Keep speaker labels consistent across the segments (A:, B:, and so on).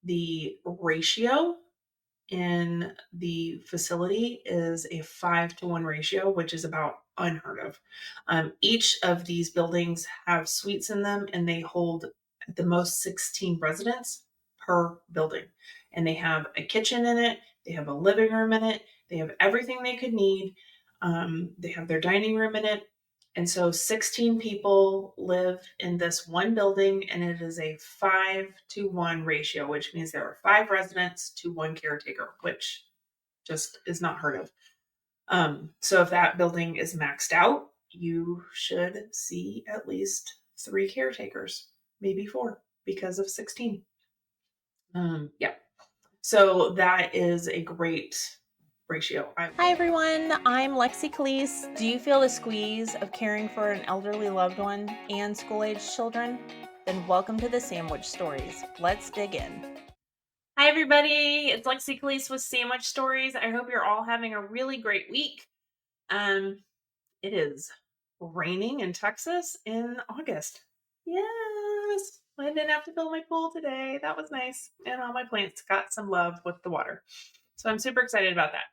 A: the ratio in the facility is a 5-to-1 ratio, which is about unheard of. Each of these buildings have suites in them, and they hold at the most 16 residents per building. And they have a kitchen in it, they have a living room in it, they have everything they could need. They have their dining room in it. And so 16 people live in this one building, and it is a 5-to-1 ratio, which means there are 5 residents to 1 caretaker, which just is not heard of. So if that building is maxed out, you should see at least 3 caretakers, maybe 4, because of 16. Yeah. So that is a great ratio.
B: Hi everyone, I'm Lexie Callies. Do you feel the squeeze of caring for an elderly loved one and school-aged children? Then welcome to the Sandwich Stories. Let's dig in.
A: Hi, everybody. It's Lexie Callies with Sandwich Stories. I hope you're all having a really great week. It is raining in Texas in August. Yes, I didn't have to fill my pool today. That was nice. And all my plants got some love with the water. So I'm super excited about that.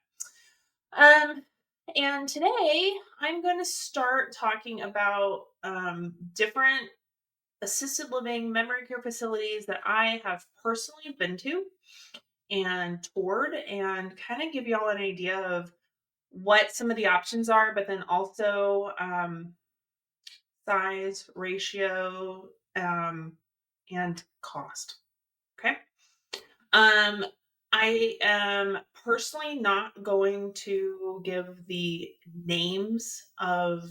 A: And today I'm going to start talking about different assisted living memory care facilities that I have personally been to and toured, and kind of give you all an idea of what some of the options are, but then also size, ratio, and cost. Okay. Um, I am personally not going to give the names of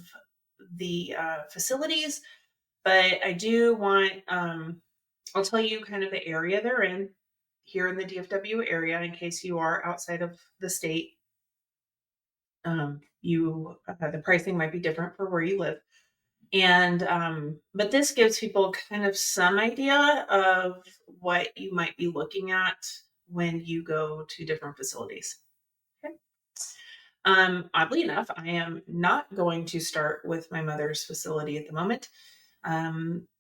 A: the facilities, but I do want, I'll tell you kind of the area they're in here in the DFW area in case you are outside of the state. The pricing might be different for where you live. And but this gives people kind of some idea of what you might be looking at when you go to different facilities. Okay. Oddly enough, I am not going to start with my mother's facility at the moment.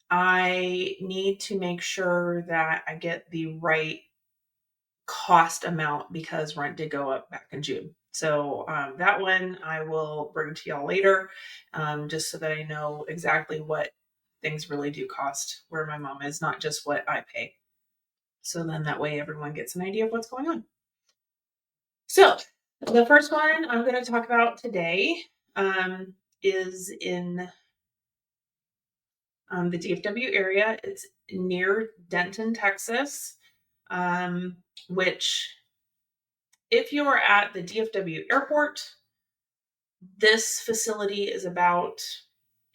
A: I need to make sure that I get the right cost amount because rent did go up back in June. So that one I will bring to y'all later, just so that I know exactly what things really do cost where my mom is, not just what I pay. So then that way everyone gets an idea of what's going on. So the first one I'm going to talk about today is in the DFW area. It's near Denton, Texas, which if you are at the DFW airport, this facility is about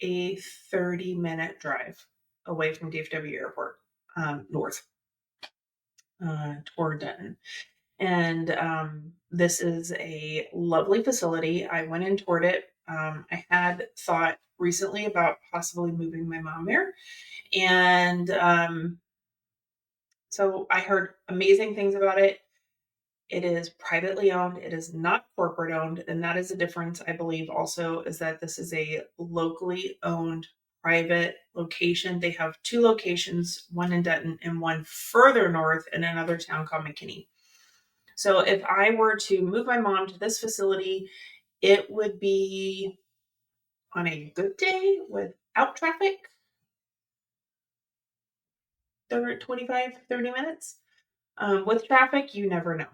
A: a 30-minute drive away from DFW airport, north toward Denton. And this is a lovely facility. I went and toured it. I had thought recently about possibly moving my mom there. And so I heard amazing things about it. It is privately owned. It is not corporate owned. And that is a difference, I believe, also, is that this is a locally owned private location. They have 2 locations, one in Denton and one further north in another town called McKinney. So if I were to move my mom to this facility, it would be on a good day without traffic, 25, 30 minutes. With traffic, you never know.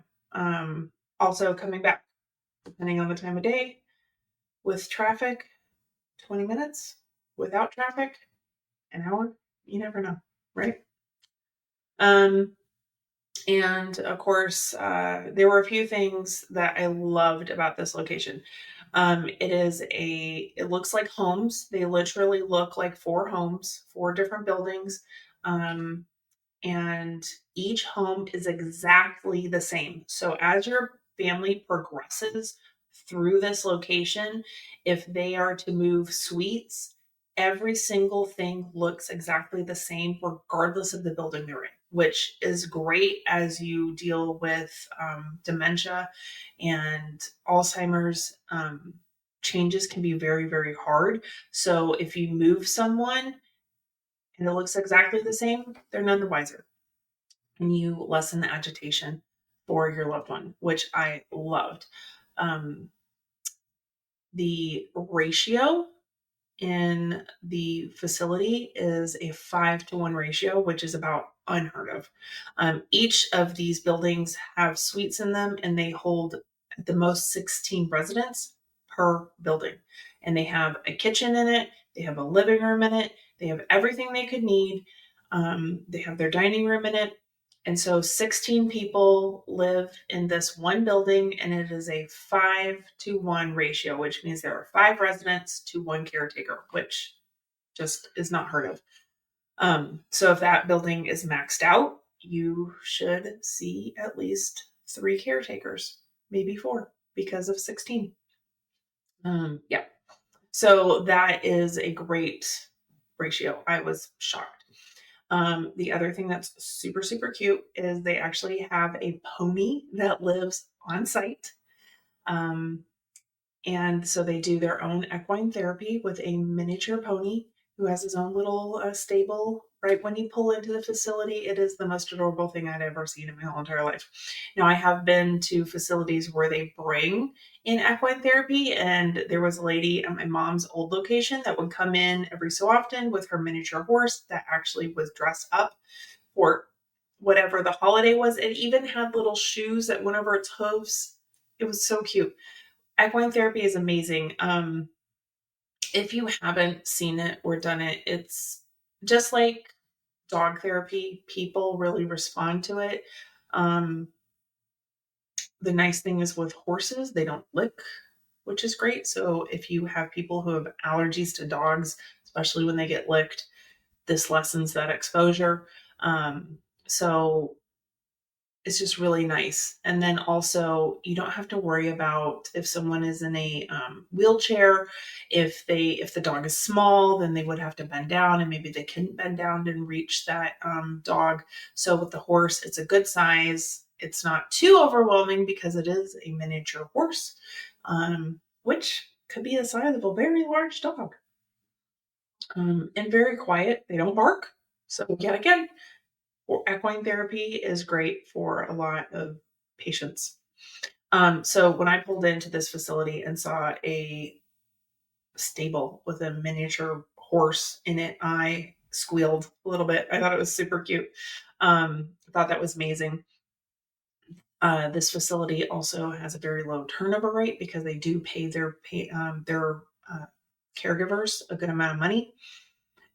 A: Also coming back, depending on the time of day, with traffic, 20 minutes. Without traffic, an hour. You never know, right? And of course, there were a few things that I loved about this location. It looks like homes. They literally look like 4 homes, 4 different buildings. And each home is exactly the same. So as your family progresses through this location, if they are to move suites, every single thing looks exactly the same, regardless of the building they're in, which is great as you deal with dementia and Alzheimer's. Changes can be very, very hard. So if you move someone, and it looks exactly the same, they're none the wiser. And you lessen the agitation for your loved one, which I loved. Um, the ratio in the facility is a 5-to-1 ratio, which is about unheard of. Each of these buildings have suites in them, and they hold at the most 16 residents per building. And they have a kitchen in it, they have a living room in it, they have everything they could need. They have their dining room in it. And so 16 people live in this one building, and it is a 5-to-1 ratio, which means there are 5 residents to one caretaker, which just is not heard of. So if that building is maxed out, you should see at least 3 caretakers, maybe 4, because of 16. Yeah. So that is a great ratio. I was shocked. The other thing that's super, super cute is they actually have a pony that lives on site. Um, and so they do their own equine therapy with a miniature pony who has his own little stable right when you pull into the facility. It is the most adorable thing I'd ever seen in my whole entire life. Now, I have been to facilities where they bring in equine therapy, and there was a lady at my mom's old location that would come in every so often with her miniature horse that actually was dressed up for whatever the holiday was. It even had little shoes that went over its hooves. It was so cute. Equine therapy is amazing. If you haven't seen it or done it, it's just like dog therapy. People really respond to it. Um, the nice thing is with horses, they don't lick, which is great. So if you have people who have allergies to dogs, especially when they get licked, this lessens that exposure. So it's just really nice. And then also, you don't have to worry about if someone is in a wheelchair. If the dog is small, then they would have to bend down, and maybe they couldn't bend down and reach that dog. So with the horse, it's a good size. It's not too overwhelming because it is a miniature horse, which could be the size of a very large dog, and very quiet. They don't bark. So yet again, equine therapy is great for a lot of patients. So when I pulled into this facility and saw a stable with a miniature horse in it, I squealed a little bit. I thought it was super cute. I thought that was amazing. This facility also has a very low turnover rate because they do pay their caregivers a good amount of money.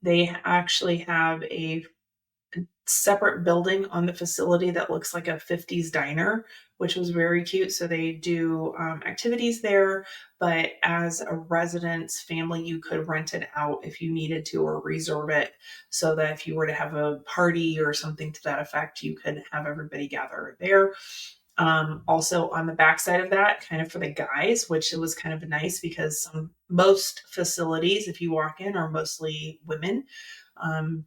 A: They actually have a separate building on the facility that looks like a 50s diner, which was very cute. So they do activities there, but as a residence family, you could rent it out if you needed to or reserve it so that if you were to have a party or something to that effect, you could have everybody gather there. Also on the backside of that, kind of for the guys, which it was kind of nice because most facilities, if you walk in, are mostly women. Um,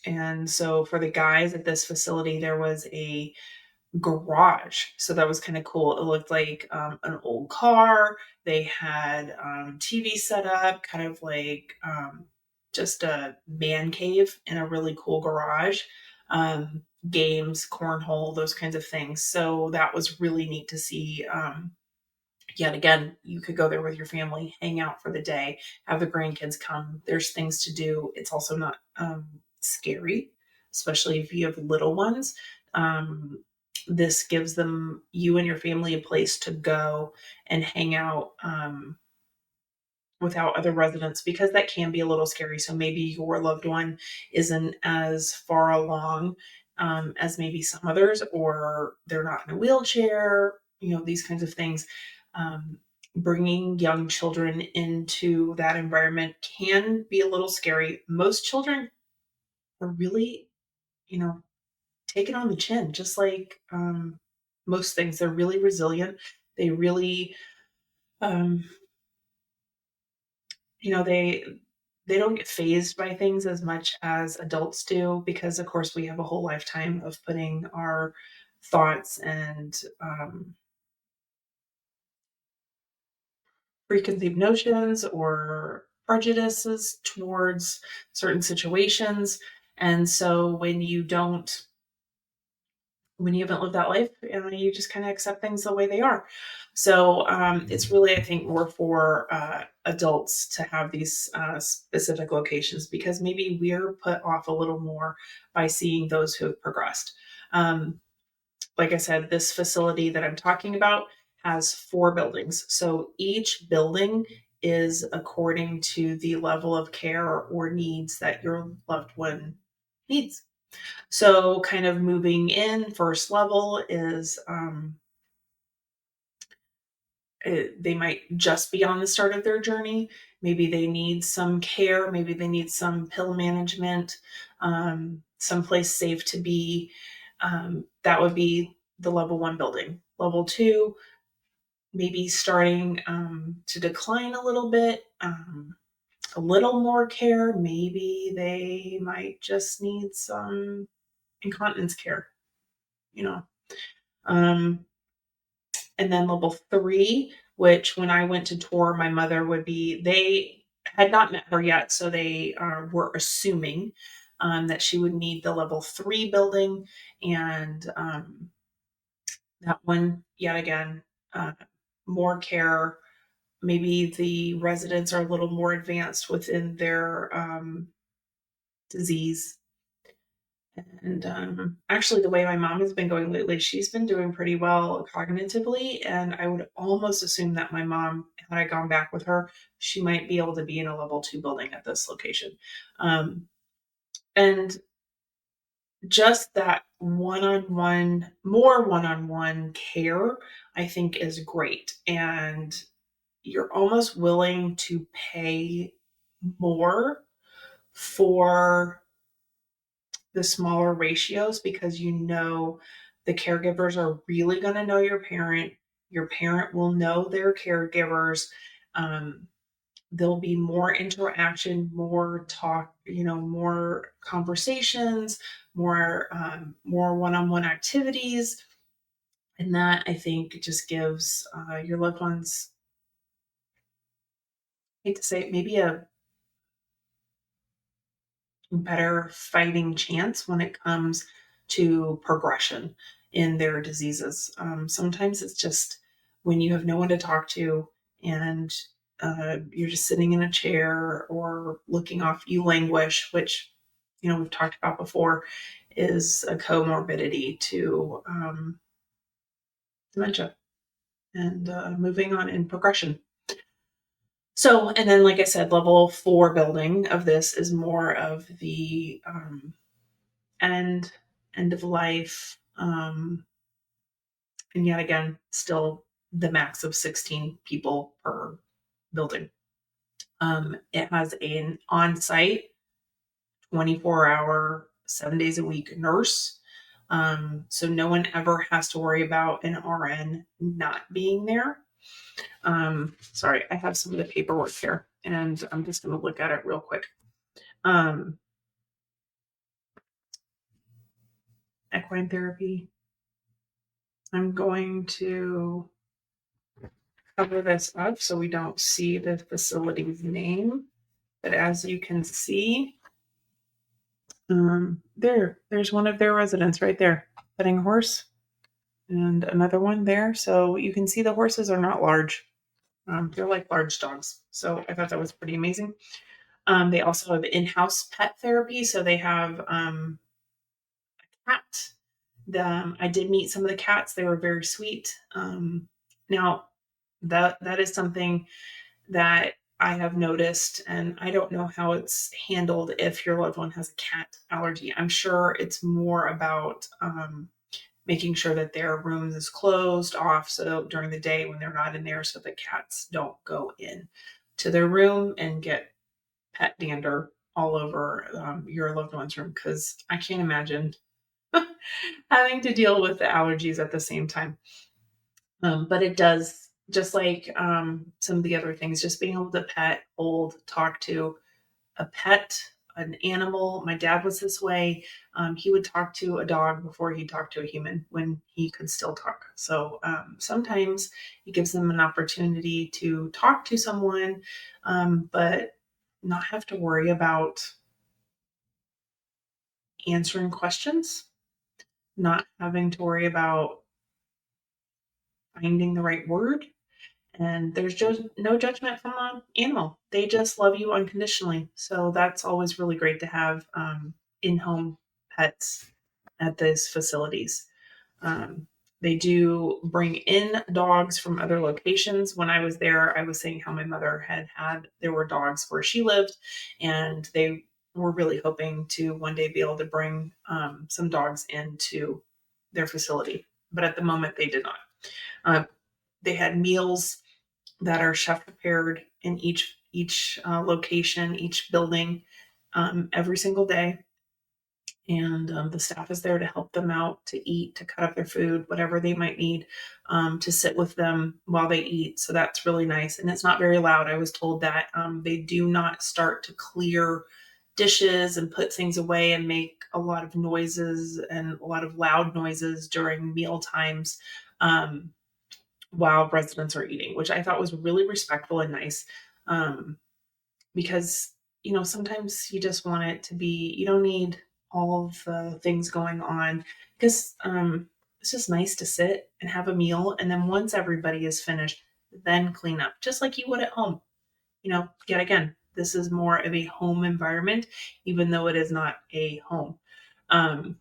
A: and so for the guys at this facility, there was a garage. So that was kind of cool. It looked like an old car. They had TV set up, kind of like just a man cave in a really cool garage. Games, cornhole, those kinds of things. So that was really neat to see. Yet again, you could go there with your family, hang out for the day, have the grandkids come. There's things to do. It's also not scary, especially if you have little ones. Um, this gives them, you and your family, a place to go and hang out without other residents because that can be a little scary. So maybe your loved one isn't as far along as maybe some others, or they're not in a wheelchair, these kinds of things. Bringing young children into that environment can be a little scary. Most children are really, you know, take it on the chin, just like most things. They're really resilient. They really, um, you know, they don't get phased by things as much as adults do because, of course, we have a whole lifetime of putting our thoughts and preconceived notions or prejudices towards certain situations. And so when you haven't lived that life, you just kind of accept things the way they are. So it's really, I think, more for adults to have these specific locations because maybe we're put off a little more by seeing those who have progressed. Um, like I said, this facility that I'm talking about has 4 buildings. So each building is according to the level of care or needs that your loved one needs. So, kind of moving in, first level is they might just be on the start of their journey. Maybe they need some care. Maybe they need some pill management, someplace safe to be. That would be the level 1 building. Level 2, maybe starting to decline a little bit, a little more care. Maybe they might just need some incontinence care, you know. Um, and then level 3, which when I went to tour, my mother would be, they had not met her yet, so they were assuming that she would need the level 3 building. And that one, yet again, uh, more care. Maybe the residents are a little more advanced within their disease. And actually, the way my mom has been going lately, she's been doing pretty well cognitively. And I would almost assume that my mom, had I gone back with her, she might be able to be in a level 2 building at this location. Um, and just that more one on one care, I think is great. And you're almost willing to pay more for the smaller ratios because you know the caregivers are really going to know your parent. Your parent will know their caregivers. Um, there'll be more interaction, more talk, more conversations, more one-on-one activities, and that I think just gives your loved ones, I hate to say it, maybe a better fighting chance when it comes to progression in their diseases. Sometimes it's just when you have no one to talk to and you're just sitting in a chair or looking off, you languish, which, we've talked about before, is a comorbidity to dementia and moving on in progression. So, and then, like I said, level 4 building of this is more of the end end of life, and yet again still the max of 16 people per building. It has an on-site 24-hour 7 days a week nurse, so no one ever has to worry about an RN not being there. Sorry, I have some of the paperwork here and I'm just going to look at it real quick. Equine therapy, I'm going to cover this up so we don't see the facility's name. But as you can see, there's one of their residents right there, petting a horse, and another one there. So you can see the horses are not large. They're like large dogs. So I thought that was pretty amazing. They also have in-house pet therapy. So they have a cat. I did meet some of the cats. They were very sweet. Now, that is something that I have noticed, and I don't know how it's handled if your loved one has a cat allergy. I'm sure it's more about making sure that their room is closed off so during the day when they're not in there, so the cats don't go in to their room and get pet dander all over your loved one's room, because I can't imagine having to deal with the allergies at the same time. But it does, just like some of the other things, just being able to pet, hold, talk to a pet, an animal. My dad was this way. He would talk to a dog before he talked to a human when he could still talk. So sometimes it gives them an opportunity to talk to someone, but not have to worry about answering questions, not having to worry about finding the right word. And there's just no judgment from an animal. They just love you unconditionally. So that's always really great to have in home pets at these facilities. Um, they do bring in dogs from other locations. When I was there, I was saying how my mother there were dogs where she lived, and they were really hoping to one day be able to bring some dogs into their facility. But at the moment, they did not. Uh, they had meals that are chef prepared in each location, each building, every single day, and the staff is there to help them out, to eat, to cut up their food, whatever they might need, to sit with them while they eat. So that's really nice, and it's not very loud. I was told that they do not start to clear dishes and put things away and make a lot of noises and a lot of loud noises during meal times. Um, while residents are eating, which I thought was really respectful and nice. Um, because, sometimes you just want it to be, you don't need all of the things going on because it's just nice to sit and have a meal. And then once everybody is finished, then clean up, just like you would at home. Yet again, this is more of a home environment, even though it is not a home. Um,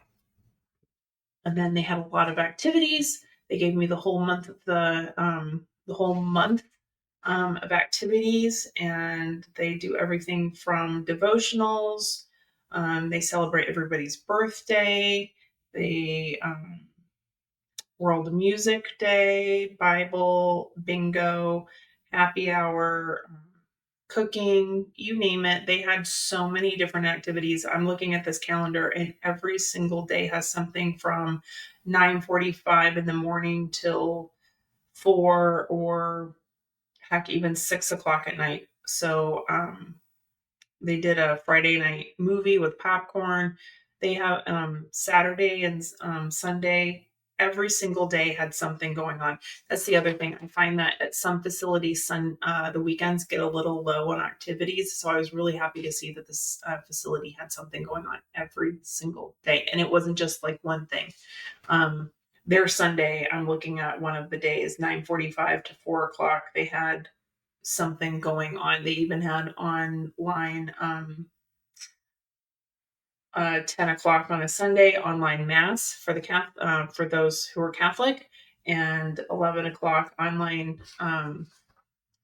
A: and then they had a lot of activities. They gave me the whole month of the whole month of activities, and they do everything from devotionals. They celebrate everybody's birthday. They World Music Day, Bible, bingo, happy hour, cooking, you name it. They had so many different activities. I'm looking at this calendar, and every single day has something from 9:45 in the morning till 4, or heck, even 6 o'clock at night. So they did a Friday night movie with popcorn. They have Saturday and Sunday. Every single day had something going on. That's the other thing. I find that at some facilities, the weekends get a little low on activities. So I was really happy to see that this facility had something going on every single day, and it wasn't just like one thing. Um, their Sunday, I'm looking at one of the days, 9:45 to 4 o'clock. They had something going on. They even had online 10 o'clock on a Sunday online mass for for those who are Catholic, and 11 o'clock online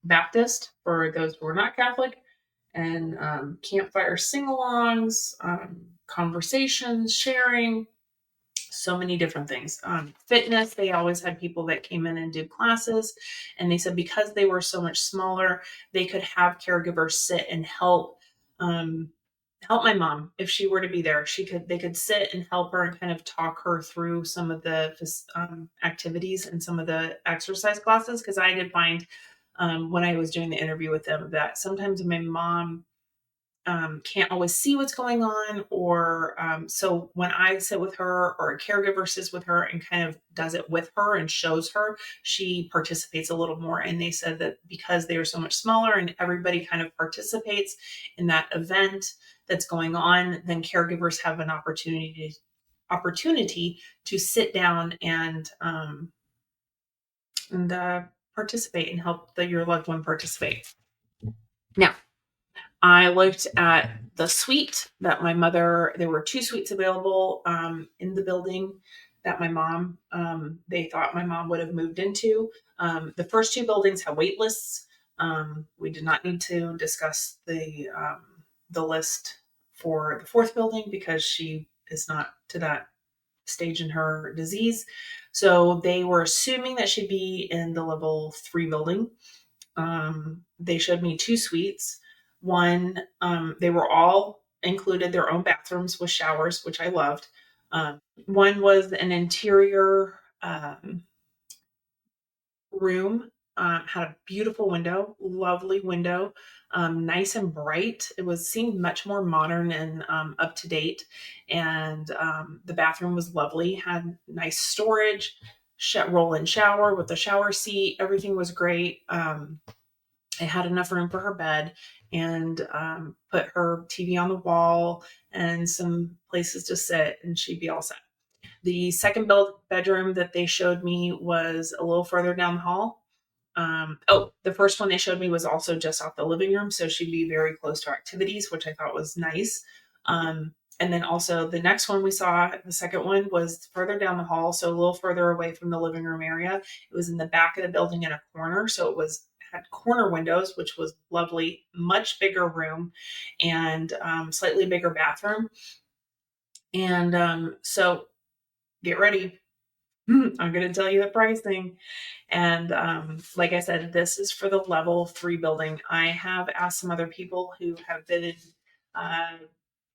A: Baptist for those who are not Catholic, and campfire sing-alongs, conversations, sharing, so many different things. Fitness, they always had people that came in and did classes. And they said because they were so much smaller, they could have caregivers sit and um, help my mom if she were to be there. They could sit and help her and kind of talk her through some of the activities and some of the exercise classes. Because I did find when I was doing the interview with them that sometimes my mom can't always see what's going on, or so when I sit with her or a caregiver sits with her and kind of does it with her and shows her, she participates a little more. And they said that because they are so much smaller and everybody kind of participates in that event that's going on, then caregivers have an opportunity to sit down and participate and help your loved one participate. Now, I looked at the suite that there were two suites available in the building that they thought my mom would have moved into. The first two buildings have wait lists. We did not need to discuss the list for the fourth building because she is not to that stage in her disease. So they were assuming that she'd be in the level 3 building. They showed me two suites. One, they were all included their own bathrooms with showers, which I loved. One was an interior room, had a beautiful window, lovely window, nice and bright. Seemed much more modern and up to date. And the bathroom was lovely, had nice storage, roll-in shower with a shower seat. Everything was great. I had enough room for her bed and put her TV on the wall and some places to sit, and she'd be all set. The second bedroom that they showed me was a little further down the hall. The first one they showed me was also just off the living room, so she'd be very close to our activities, which I thought was nice. And then also the next one we saw, the second one was further down the hall, so a little further away from the living room area. It was in the back of the building in a corner, so it was had corner windows, which was lovely, much bigger room, and slightly bigger bathroom. And so get ready. I'm going to tell you the pricing. And like I said, this is for the level 3 building. I have asked some other people who have been uh,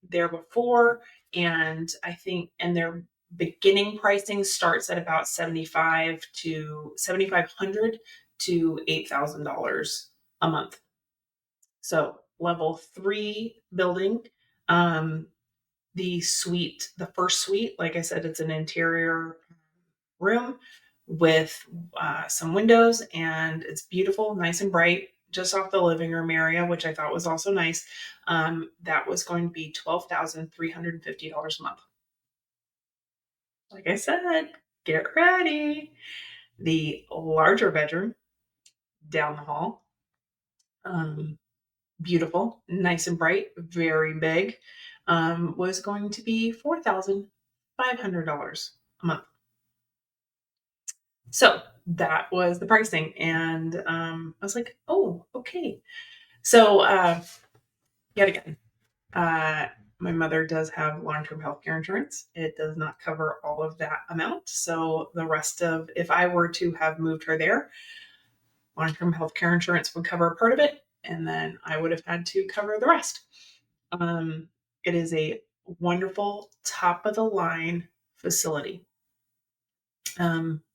A: there before, and I think, and their beginning pricing starts at about 7,500 to $8,000 a month. So level 3 building. Um, the first suite, like I said, it's an interior room with some windows, and it's beautiful, nice and bright, just off the living room area, which I thought was also nice. That was going to be $12,350 a month. Like I said, get ready. The larger bedroom down the hall, um, beautiful, nice and bright, very big, was going to be $4,500 a month. So that was the pricing. And I was like, oh, okay. So, yet again, uh, my mother does have long-term health care insurance. It does not cover all of that amount. So the rest of, if I were to have moved her there, long-term health care insurance would cover a part of it, and then I would have had to cover the rest. Um, it is a wonderful top of the line facility.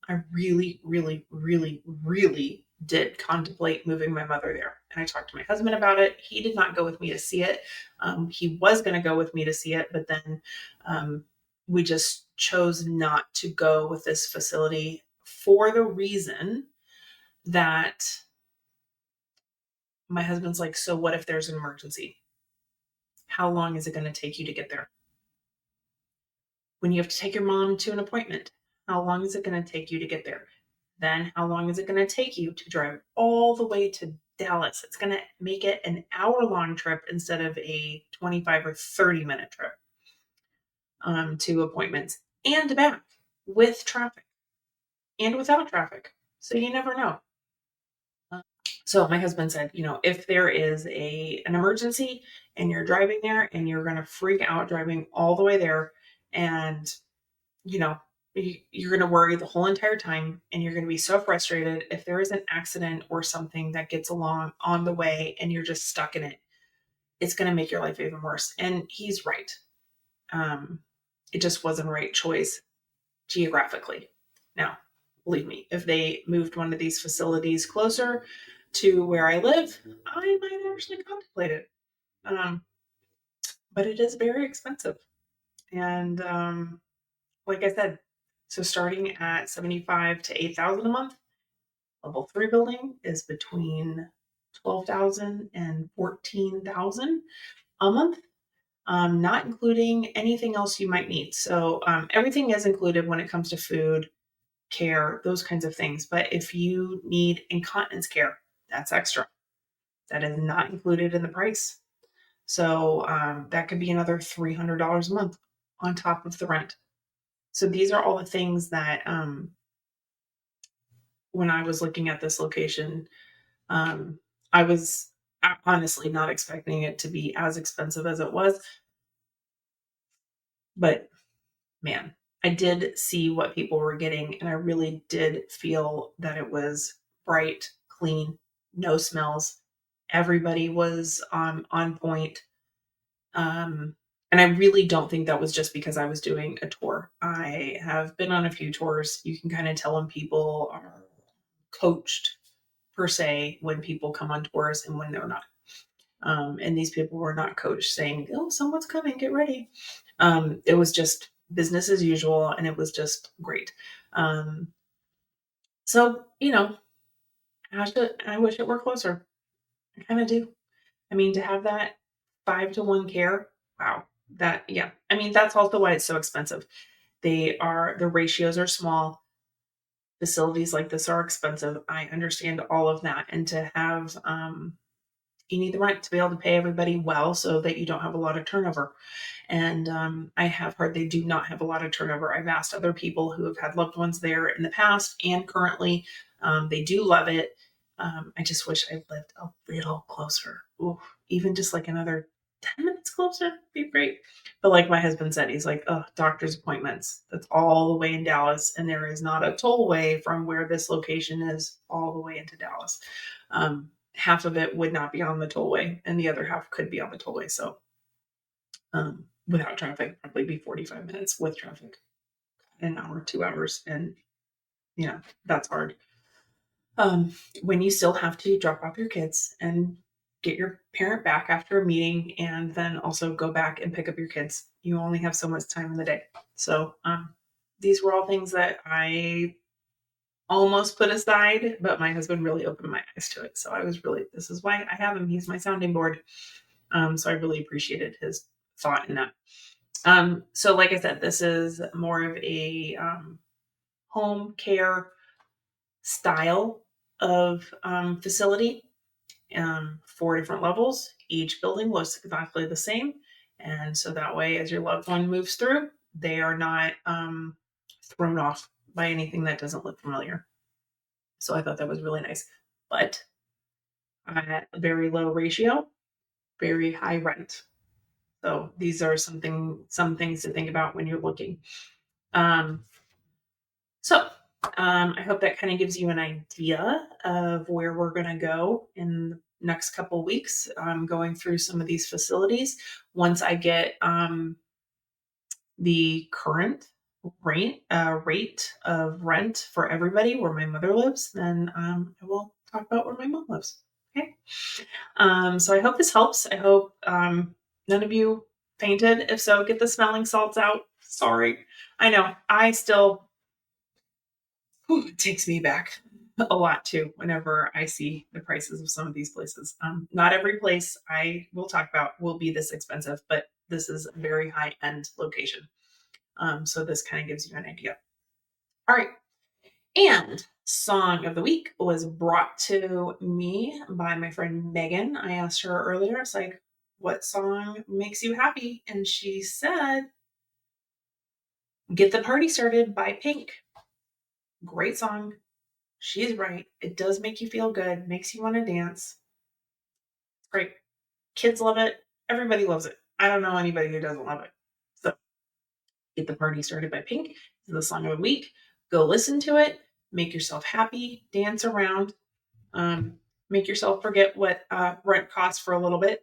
A: I really, really, really, really did contemplate moving my mother there. And I talked to my husband about it. He did not go with me to see it. He was going to go with me to see it, but then we just chose not to go with this facility for the reason that my husband's like, so what if there's an emergency? How long is it going to take you to get there? When you have to take your mom to an appointment, how long is it going to take you to get there? Then how long is it going to take you to drive all the way to Dallas? It's going to make it an hour-long trip instead of a 25 or 30-minute trip to appointments and back with traffic and without traffic. So you never know. So my husband said, if there is an emergency and you're driving there and you're going to freak out driving all the way there, and you know, you're going to worry the whole entire time, and you're going to be so frustrated if there is an accident or something that gets along on the way and you're just stuck in it. It's going to make your life even worse. And he's right. It just wasn't the right choice geographically. Now, believe me, if they moved one of these facilities closer to where I live, I might actually contemplate it. But it is very expensive. And like I said, so starting at 75 to 8,000 a month, level 3 building is between 12,000 and 14,000 a month, not including anything else you might need. So everything is included when it comes to food, care, those kinds of things. But if you need incontinence care, that's extra. That is not included in the price. So that could be another $300 a month on top of the rent. So these are all the things that when I was looking at this location, I was honestly not expecting it to be as expensive as it was. But man, I did see what people were getting, and I really did feel that it was bright, clean, no smells. Everybody was on point. And I really don't think that was just because I was doing a tour. I have been on a few tours. You can kind of tell when people are coached, per se, when people come on tours and when they're not. And these people were not coached saying, oh, someone's coming, get ready. It was just business as usual, and it was just great. So, I wish it were closer. I kind of do. I mean, to have that 5-to-1 care, wow. That yeah. I mean, that's also why it's so expensive. The ratios are small. Facilities like this are expensive. I understand all of that. And to have you need the rent to be able to pay everybody well so that you don't have a lot of turnover. And I have heard they do not have a lot of turnover. I've asked other people who have had loved ones there in the past and currently. They do love it. I just wish I lived a little closer. Ooh, even just like another 10 minutes closer would be great. But like my husband said, he's like, oh, doctor's appointments. That's all the way in Dallas. And there is not a tollway from where this location is all the way into Dallas. Half of it would not be on the tollway, and the other half could be on the tollway. So without traffic, probably be 45 minutes. With traffic, an hour, 2 hours, and that's hard. When you still have to drop off your kids and get your parent back after a meeting, and then also go back and pick up your kids, you only have so much time in the day. So these were all things that I almost put aside, but my husband really opened my eyes to it. So this is why I have him. He's my sounding board. So I really appreciated his thought in that. So like I said, this is more of a home care style of facility. 4 different levels. Each building looks exactly the same. And so that way, as your loved one moves through, they are not thrown off by anything that doesn't look familiar. So I thought that was really nice. But at a very low ratio, very high rent. So these are some things to think about when you're looking. Um, I hope that kind of gives you an idea of where we're going to go in the next couple of weeks. I'm going through some of these facilities. Once I get the current rate of rent for everybody where my mother lives, then I will talk about where my mom lives. Okay. So I hope this helps. I hope none of you fainted. If so, get the smelling salts out. Sorry. I know. It takes me back a lot too whenever I see the prices of some of these places. Not every place I will talk about will be this expensive, but this is a very high end location. So this kind of gives you an idea. All right. And song of the week was brought to me by my friend Megan. I asked her earlier, it's like, what song makes you happy? And she said, Get the Party Started by Pink. Great song. She's right. It does make you feel good, makes you want to dance. It's great. Kids love it. Everybody loves it. I don't know anybody who doesn't love it. So, Get the Party Started by Pink is the song of the week. Go listen to it. Make yourself happy. Dance around. Make yourself forget what rent costs for a little bit.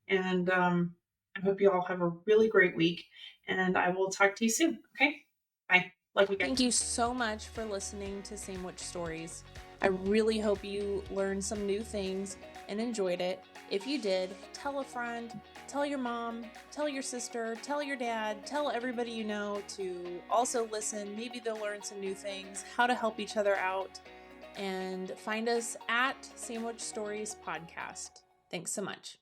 A: And I hope you all have a really great week. And I will talk to you soon. Okay? Bye. Love you guys.
B: Thank you so much for listening to Sandwich Stories. I really hope you learned some new things and enjoyed it. If you did, tell a friend, tell your mom, tell your sister, tell your dad, tell everybody you know to also listen. Maybe they'll learn some new things, how to help each other out, and find us at Sandwich Stories Podcast. Thanks so much.